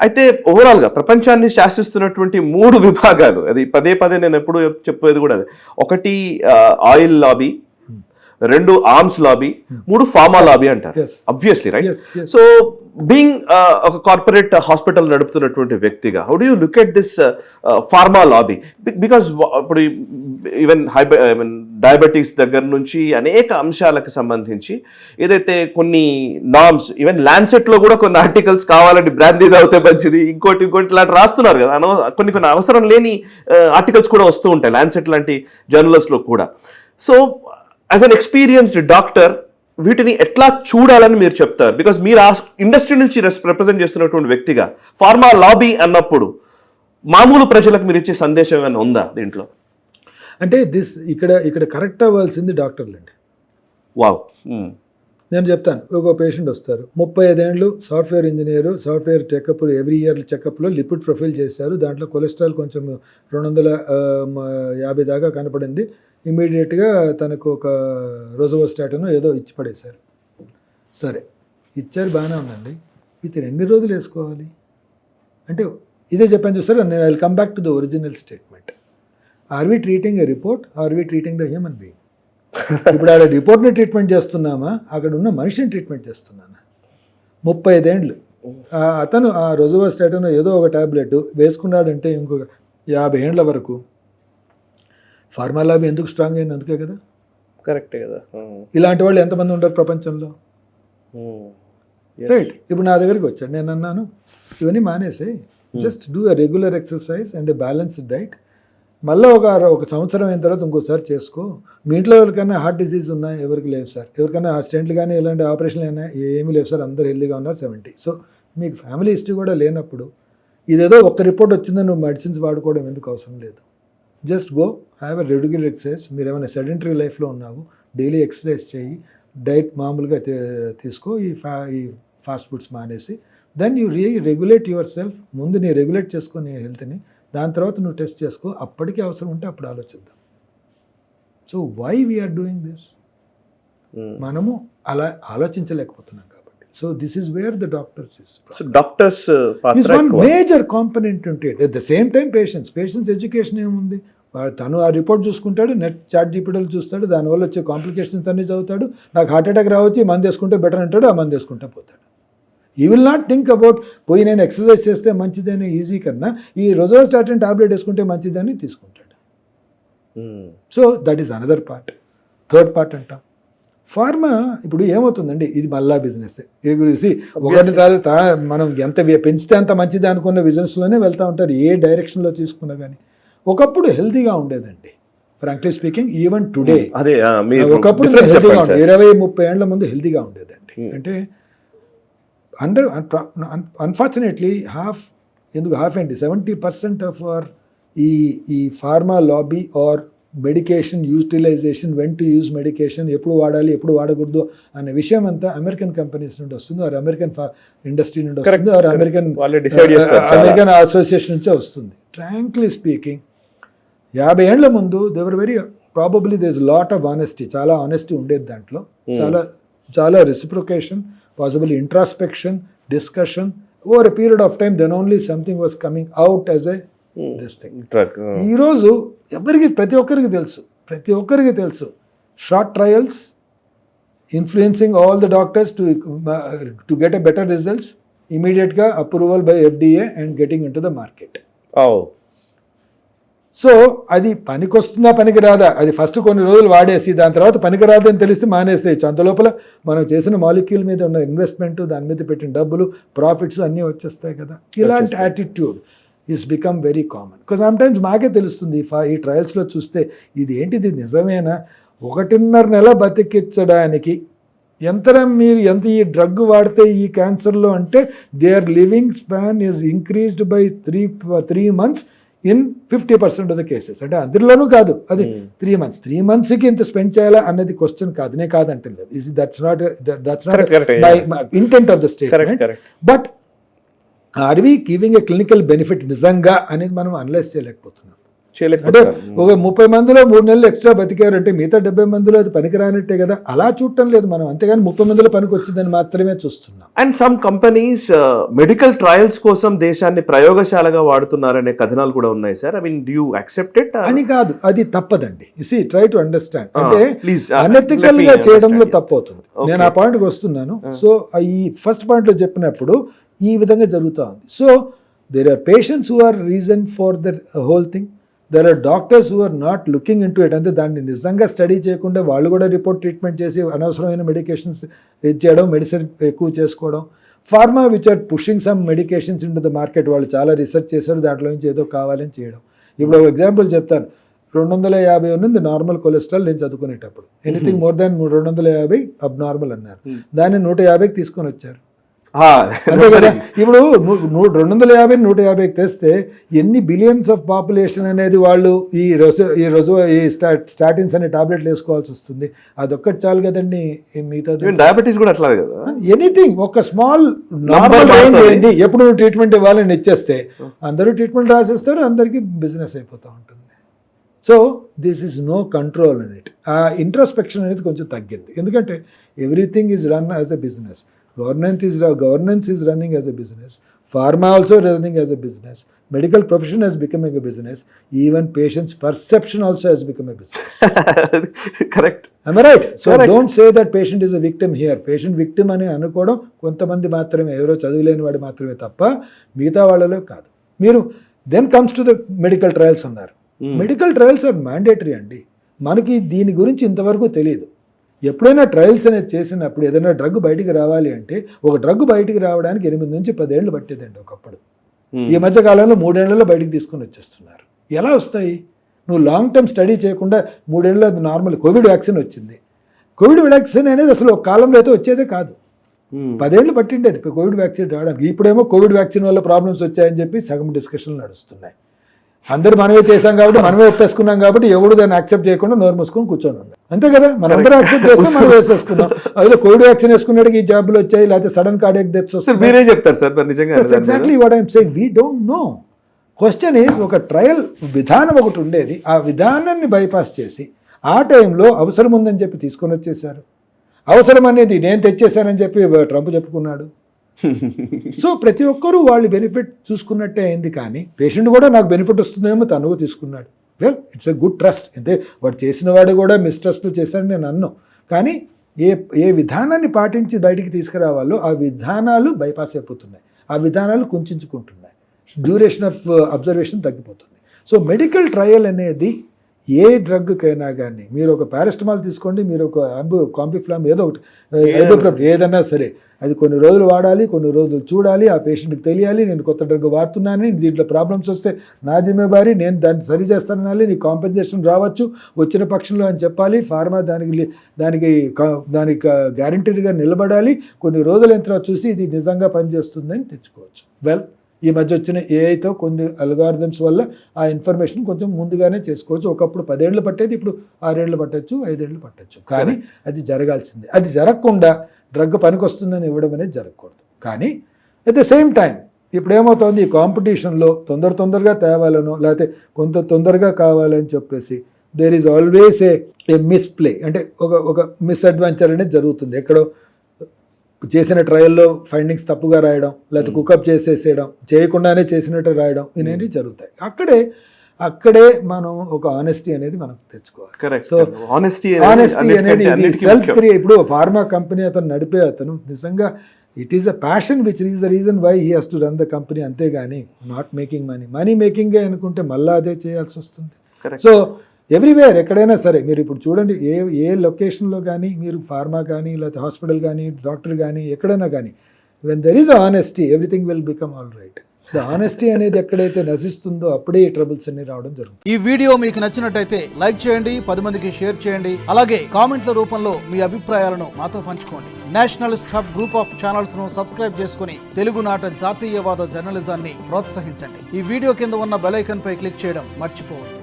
అయితే ఓవరాల్గా ప్రపంచాన్ని శాసిస్తున్నటువంటి 3 విభాగాలు, అది పదే పదే నేను ఎప్పుడు చెప్పేది కూడా అదే. ఒకటి oil lobby, 2 arms lobby, 3 pharma lobby అంటారు. Obviously right. సో బీయింగ్ ఒక కార్పొరేట్ హాస్పిటల్ నడుపుతున్నటువంటి వ్యక్తిగా, how do you look at this pharma lobby? Because ఇప్పుడు ఈవెన్ డయాబెటీస్ దగ్గర నుంచి అనేక అంశాలకు సంబంధించి ఏదైతే కొన్ని నార్మ్స్, ఈవెన్ ల్యాన్సెట్ లో కూడా కొన్ని ఆర్టికల్స్ కావాలంటే బ్రాందీ తాగితే మంచిది, ఇంకోటి ఇలాంటి రాస్తున్నారు కదా. కొన్ని అవసరం లేని ఆర్టికల్స్ కూడా వస్తూ ఉంటాయి ల్యాన్సెట్ లాంటి జర్నల్స్ లో కూడా. So as an experienced doctor వీటిని ఎట్లా చూడాలని మీరు చెప్తారు? బికాస్ మీరు ఆ ఇండస్ట్రీ నుంచి రిప్రజెంట్ చేస్తున్నటువంటి వ్యక్తిగా ఫార్మా లాబీ అన్నప్పుడు మామూలు ప్రజలకు మీరు ఇచ్చే సందేశం ఏమైనా ఉందా దీంట్లో? అంటే ఇక్కడ కరెక్ట్ అవ్వాల్సింది డాక్టర్లు అండి. వావ్. నేను చెప్తాను, ఒక పేషెంట్ వస్తారు, 35 ఏళ్ళు, software engineer, software checkup, every year చెకప్లో లిపిడ్ ప్రొఫైల్ చేశారు, దాంట్లో కొలెస్ట్రాల్ కొంచెం 250 దాకా కనపడింది. ఇమీడియట్గా తనకు ఒక రోజోవాస్టాటిన్ ఏదో ఇచ్చి పడేశారు. సరే ఇచ్చారు, బాగానే ఉందండి, ఇతను ఎన్ని రోజులు వేసుకోవాలి అంటే ఇదే చెప్పాను చూసారు. నేను I will come back to the original statement. Are we treating a report, are we treating the human being? ఇప్పుడు ఆడ రిపోర్ట్ని ట్రీట్మెంట్ చేస్తున్నామా, అక్కడ ఉన్న మనిషిని ట్రీట్మెంట్ చేస్తున్నానా? 35 ఏళ్ళు అతను ఆ రోజోవాస్టాటిన్ ఏదో ఒక ట్యాబ్లెట్ వేసుకున్నాడంటే ఇంకొక 50 ఏళ్ళ వరకు ఫార్మా లాబీ ఎందుకు స్ట్రాంగ్ అయింది? అందుకే కదా. కరెక్టే కదా. ఇలాంటి వాళ్ళు ఎంతమంది ఉంటారు ప్రపంచంలో? రైట్. ఇప్పుడు నా దగ్గరికి వచ్చాడు, నేను అన్నాను ఇవన్నీ మానేసాయి, just do a regular exercise and a balanced diet, మళ్ళీ ఒక సంవత్సరం అయిన తర్వాత ఇంకోసారి చేసుకో. మీ ఇంట్లో ఎవరికైనా హార్ట్ డిసీజ్ ఉన్నా? ఎవరికి లేవు సార్. ఎవరికైనా స్టెంట్లు కానీ ఎలాంటి ఆపరేషన్లు అయినా? ఏమీ లేవు సార్, అందరు హెల్దీగా ఉన్నారు. 70. సో మీకు ఫ్యామిలీ హిస్టరీ కూడా లేనప్పుడు ఇదేదో ఒక రిపోర్ట్ వచ్చిందని నువ్వు మెడిసిన్స్ వాడుకోవడం ఎందుకు అవసరం లేదు. Just go have a regular exercise. మీరు ఏమైనా సెడెంటరీ లైఫ్లో ఉన్నావు, డైలీ ఎక్సర్సైజ్ చేయి, డైట్ మామూలుగా తీసుకో, ఈ ఫాస్ట్ ఫుడ్స్ మానేసి, then you regulate yourself. ముందు నీ రెగ్యులేట్ చేసుకో నీ హెల్త్ని, దాని తర్వాత నువ్వు టెస్ట్ చేసుకో. అప్పటికీ అవసరం ఉంటే అప్పుడు ఆలోచిద్దాం. So why we are doing this? మనము అలా ఆలోచించలేకపోతున్నాం కాబట్టి. So this is where the doctors is one major component ఉంటే. At the same time patients education ఏముంది? తను ఆ రిపోర్ట్ చూసుకుంటాడు, నెట్ చాట్ జీపీటీలో చూస్తాడు, దానివల్ల వచ్చే కాంప్లికేషన్స్ అన్నీ చదువుతాడు. నాకు హార్ట్ అటాక్ రావచ్చు, మందు వేసుకుంటే బెటర్ అంటాడు, ఆ మందు వేసుకుంటే పోతాడు. You will not think about పోయి నేను ఎక్సర్సైజ్ చేస్తే మంచిదని ఈజీ కన్నా ఈ రోజోవాస్టాటిన్ టాబ్లెట్ వేసుకుంటే మంచిదని తీసుకుంటాడు. So that is another part. Third part అంటాం ఫార్మా. ఇప్పుడు ఏమవుతుందండి, ఇది మళ్ళా బిజినెస్. ఒకటి మనం ఎంత పెంచితే అంత మంచిది అనుకున్న బిజినెస్లోనే వెళ్తూ ఉంటారు, ఏ డైరెక్షన్లో తీసుకున్నా కానీ. ఒకప్పుడు హెల్తీగా ఉండేదండి, ఫ్రాంక్లీ స్పీకింగ్. ఈవెన్ టుడే ఒకప్పుడు హెల్తీగా ఉండేది, 20-30 ఏళ్ల ముందు హెల్తీగా ఉండేదండి. అంటే అన్ఫార్చునేట్లీ హాఫ్ ఏంటి 70% ఆఫ్ అవర్ ఈ pharma lobby or medication utilisation, when to use medication, ఎప్పుడు వాడాలి ఎప్పుడు వాడకూడదు అనే విషయం అంతా అమెరికన్ కంపెనీస్ నుండి వస్తుంది, ఆర్ అమెరికన్ ఇండస్ట్రీ నుండి వస్తుంది, ఆర్ అమెరికన్ అసోసియేషన్ నుంచే వస్తుంది. ఫ్రాంక్లీ స్పీకింగ్ 50 ఏళ్ల ముందు they were very probably there is lot of honesty, చాలా ఆనెస్టీ ఉండేది దాంట్లో, చాలా reciprocation, possible introspection, discussion. Over a period of time then only something was coming out as a this thing. ఈరోజు ప్రతి ఒక్కరికి తెలుసు short trials influencing all the doctors to get a better results, ఇమీడియట్గా approval by FDA and getting in to the market. So అది పనికొస్తుందా పనికి రాదా, అది ఫస్ట్ కొన్ని రోజులు వాడేసి దాని తర్వాత పనికిరాదని తెలిస్తే మానేసేయచ్చు. అంతలోపల మనం చేసిన మాలిక్యూల్ మీద ఉన్న ఇన్వెస్ట్మెంట్, దాని మీద పెట్టిన డబ్బులు, ప్రాఫిట్స్ అన్నీ వచ్చేస్తాయి కదా. ఇలాంటి attitude is become very common. Because sometimes మాకే తెలుస్తుంది ఈ ట్రయల్స్లో చూస్తే, ఇది ఏంటిది నిజమేనా? 1.5 నెల బతికించడానికి మీరు ఎంత ఈ డ్రగ్ వాడితే ఈ క్యాన్సర్లో అంటే there living span is increased by 3 months in 50% of the cases. అంటే అందరిలోనూ కాదు, అది 3 months. 3 monthsకి ఇంత స్పెండ్ చేయాలా అన్నది క్వశ్చన్ కాదనే కాదంటే లేదు. That's not my intent of the statement. But are we giving a clinical benefit నిజంగా అనేది మనం అనలైజ్ చేయలేకపోతున్నాం. అంటే చేయలేకపోతారు. ఒక 30 మందిలో 3 నెలలు ఎక్స్ట్రా బతికారంటే మిగతా 70 మందిలో అది పనికిరానట్టే కదా. అలా చూడటం లేదు మనం, అంతేగాని 30 మందిలో పనికి వచ్చిందని మాత్రమే చూస్తున్నాం. And some companies medical trials కోసం దేశాన్ని ప్రయోగశాలగా వాడుతున్నారనే కథనాలు కూడా ఉన్నాయి sir. I mean do you accept it? అని కాదు, అది తప్పదండి. Try to understand. అంటే please, అనెథికల్ let me గా చేయడంలో understand. తప్పు అవుతుంది. నేను ఆ పాయింట్కి వస్తున్నాను. సో ఈ ఫస్ట్ పాయింట్లో చెప్పినప్పుడు ఈ విధంగా జరుగుతూ ఉంది. So there are patients who are reason for the whole thing. There are doctors who are not looking into it. అంటే దాన్ని నిజంగా స్టడీ చేయకుండా వాళ్ళు కూడా రిపోర్ట్ ట్రీట్మెంట్ చేసి అనవసరమైన మెడికేషన్స్ ఇచ్చేయడం, మెడిసిన్ ఎక్కువ చేసుకోవడం. Pharma which are pushing some medications in to the market, వాళ్ళు చాలా రీసెర్చ్ చేశారు, దాంట్లో నుంచి ఏదో కావాలని చేయడం. ఇప్పుడు ఒక ఎగ్జాంపుల్ చెప్తాను. 250 ఉన్నది నార్మల్ కొలెస్ట్రాల్ నేను చదువుకునేటప్పుడు. ఎనీథింగ్ మోర్ దాన్ 250 అబ్ నార్మల్ అన్నారు. దాన్ని 150కి తీసుకొని వచ్చారు. అంతే కదా. ఇప్పుడు 250 150కి తెస్తే ఎన్ని బిలియన్స్ ఆఫ్ పాపులేషన్ అనేది వాళ్ళు ఈ స్టాటిన్స్ అనే టాబ్లెట్లు వేసుకోవాల్సి వస్తుంది. అదొక్కటి చాలు కదండి. మిగతా డయాబెటీస్ కూడా అట్లా కదా. ఎనీథింగ్ ఒక స్మాల్ నార్మల్ రేంజ్ ఏంటి, ఎప్పుడు నువ్వు ట్రీట్మెంట్ ఇవ్వాలని ఇచ్చేస్తే అందరూ ట్రీట్మెంట్ రాసేస్తారు, అందరికీ బిజినెస్ అయిపోతూ ఉంటుంది. So this is no control in it. ఆ ఇంట్రోస్పెక్షన్ అనేది కొంచెం తగ్గింది. ఎందుకంటే everything is run as a business. Governance is running as a business. Pharma also running as a business. Medical profession has becoming a business. Even patients' perception also has become a business. Correct. Am I right? So Correct. don't say that patient is a victim here. Patient victim అని అనుకోవడం కొంతమంది మాత్రమే, ఎవరో చదువులేని వాడు మాత్రమే తప్ప మిగతా వాళ్ళలో కాదు. మీరు then comes to the medical trials అన్నారు. మెడికల్ ట్రయల్స్ ఆర్ మ్యాండేటరీ అండి. మనకి దీని గురించి ఇంతవరకు తెలియదు. ఎప్పుడైనా ట్రయల్స్ అనేది చేసినప్పుడు ఏదైనా డ్రగ్ బయటికి రావాలి అంటే, ఒక డ్రగ్ బయటికి రావడానికి 8 నుంచి 10 ఏళ్ళు పట్టేదండి ఒకప్పుడు. ఈ మధ్య కాలంలో 3 ఏళ్లలో బయటికి తీసుకొని వచ్చేస్తున్నారు. ఎలా వస్తాయి? నువ్వు లాంగ్ టర్మ్ స్టడీ చేయకుండా 3 ఏళ్ళలో నార్మల్ కోవిడ్ వ్యాక్సిన్ వచ్చింది. కోవిడ్ వ్యాక్సిన్ అనేది అసలు ఒక కాలంలో అయితే వచ్చేదే కాదు. 10 ఏళ్ళు పట్టిండేది కోవిడ్ వ్యాక్సిన్ రావడానికి. ఇప్పుడేమో కోవిడ్ వ్యాక్సిన్ వల్ల ప్రాబ్లమ్స్ వచ్చాయని చెప్పి సగం డిస్కషన్లు నడుస్తున్నాయి. అందరూ మనమే చేసాం కాబట్టి, మనమే ఒప్పేసుకున్నాం కాబట్టి ఎవడు దాన్ని యాక్సెప్ట్ చేయకుండా నోరు మూసుకొని కూర్చొని ఉంది. అంతే కదా, మనందరూ యాక్సెప్ట్ చేస్తే మనం వేసేసుకున్నాం. అదే కోవిడ్ వ్యాక్సిన్ వేసుకున్నాడికి ఈ జాబులు వచ్చాయి, లేకపోతే సడన్ కార్డియాక్ డెత్స్ వస్తాయి. మీరేం చెప్తారు సార్ నిజంగా? Exactly what I'm saying. We don't know. Question is, ఒక ట్రయల్ విధానం ఒకటి ఉండేది, ఆ విధానాన్ని బైపాస్ చేసి ఆ టైంలో అవసరం ఉందని చెప్పి తీసుకొని వచ్చేసారు. అవసరం అనేది నేను తెచ్చేసానని చెప్పి ట్రంప్ చెప్పుకున్నాడు. సో ప్రతి ఒక్కరూ వాళ్ళు బెనిఫిట్ చూసుకున్నట్టే అయింది. కానీ పేషెంట్ కూడా నాకు బెనిఫిట్ వస్తుందేమో తను తీసుకున్నాడు. Well, it's a good trust. అంటే వాడు చేసిన వాడు కూడా మిస్ట్రస్ట్లు చేశాడని నేను అన్నాను. కానీ ఏ విధానాన్ని పాటించి బయటికి తీసుకురావాలో ఆ విధానాలు బైపాస్ అయిపోతున్నాయి, ఆ విధానాలు కుంచుకుంటున్నాయి, డ్యూరేషన్ ఆఫ్ అబ్జర్వేషన్ తగ్గిపోతుంది. సో మెడికల్ ట్రయల్ అనేది ఏ డ్రగ్కైనా కానీ, మీరు ఒక పారాసిటమాల్ తీసుకోండి, మీరు ఒక కాంపిఫ్లామ్ ఏదో ఒకటి ఏదన్నా సరే, అది కొన్ని రోజులు వాడాలి, కొన్ని రోజులు చూడాలి, ఆ పేషెంట్కి తెలియాలి నేను కొత్త డ్రగ్ వాడుతున్నానని, దీంట్లో ప్రాబ్లమ్స్ వస్తే నా జిమ్మేబారి, నేను దాన్ని సరి చేస్తానని, నీకు కాంపెన్సేషన్ రావచ్చు వచ్చిన పక్షంలో అని చెప్పాలి. ఫార్మా దానికి గ్యారంటీగా నిలబడాలి. కొన్ని రోజుల తర్వాత చూసి ఇది నిజంగా పనిచేస్తుందని తెచ్చుకోవచ్చు. వెల్, ఈ మధ్య వచ్చిన ఏఐతో కొన్ని అల్గారిథమ్స్ వల్ల ఆ ఇన్ఫర్మేషన్ కొంచెం ముందుగానే చేసుకోవచ్చు. ఒకప్పుడు 10 ఏళ్ళు పట్టేది, ఇప్పుడు 6 ఏళ్ళు పట్టచ్చు, 5 ఏళ్ళు పట్టచ్చు. కానీ అది జరగాల్సిందే. అది జరగకుండా డ్రగ్ పనికొస్తుందని ఇవ్వడం అనేది జరగకూడదు. కానీ అట్ ద సేమ్ టైం ఇప్పుడు ఏమవుతుంది, ఈ కాంపిటీషన్లో తొందరగా తేవాలనో లేకపోతే కొంత తొందరగా కావాలని చెప్పేసి దేర్ ఈజ్ ఆల్వేస్ ఏ మిస్ప్లే, అంటే ఒక మిస్అడ్వెంచర్ అనేది జరుగుతుంది. ఎక్కడో చేసిన ట్రయల్లో ఫైండింగ్స్ తప్పుగా రాయడం, లేకపోతే కుకప్ చేసేసేయడం, చేయకుండానే చేసినట్టు రాయడం, ఇవన్నీ జరుగుతాయి. అక్కడే మనం ఒక ఆనెస్టీ అనేది మనం తెచ్చుకోవాలి. సో ఆనెస్టీ అనేది ఇది సెల్ఫ్ క్రియేట్. ఇప్పుడు ఫార్మా కంపెనీ అతను నడిపే అతను నిజంగా it is a passion which is the reason why he has to run the company, అంతేగాని నాట్ మేకింగ్ మనీ మేకింగే అనుకుంటే మళ్ళీ అదే చేయాల్సి వస్తుంది. సో ఎవ్రీవేర్ ఎక్కడైనా సరే మీరు ఇప్పుడు చూడండి, ఏ లొకేషన్లో కానీ మీరు ఫార్మా కానీ లేకపోతే హాస్పిటల్ కానీ డాక్టర్ కానీ ఎక్కడైనా కానీ, when there is honesty everything will become all right. Honesty అనేది ఎక్కడైతే నశిస్తుందో అప్పుడే ఈ ట్రబుల్స్ అన్ని రావడం జరుగుతుంది. ఈ వీడియో మీకు నచ్చినట్టయితే లైక్ చేయండి, 10 మందికి షేర్ చేయండి. అలాగే కామెంట్ల రూపంలో మీ అభిప్రాయాలను మాతో పంచుకోండి. Nationalist hub group of channels ను సబ్స్క్రైబ్ చేసుకుని తెలుగునాట జాతీయవాద జర్నలిజాన్ని ప్రోత్సహించండి. ఈ వీడియో కింద ఉన్న బెల్ ఐకాన్ పై క్లిక్ చేయడం మర్చిపోవద్దు.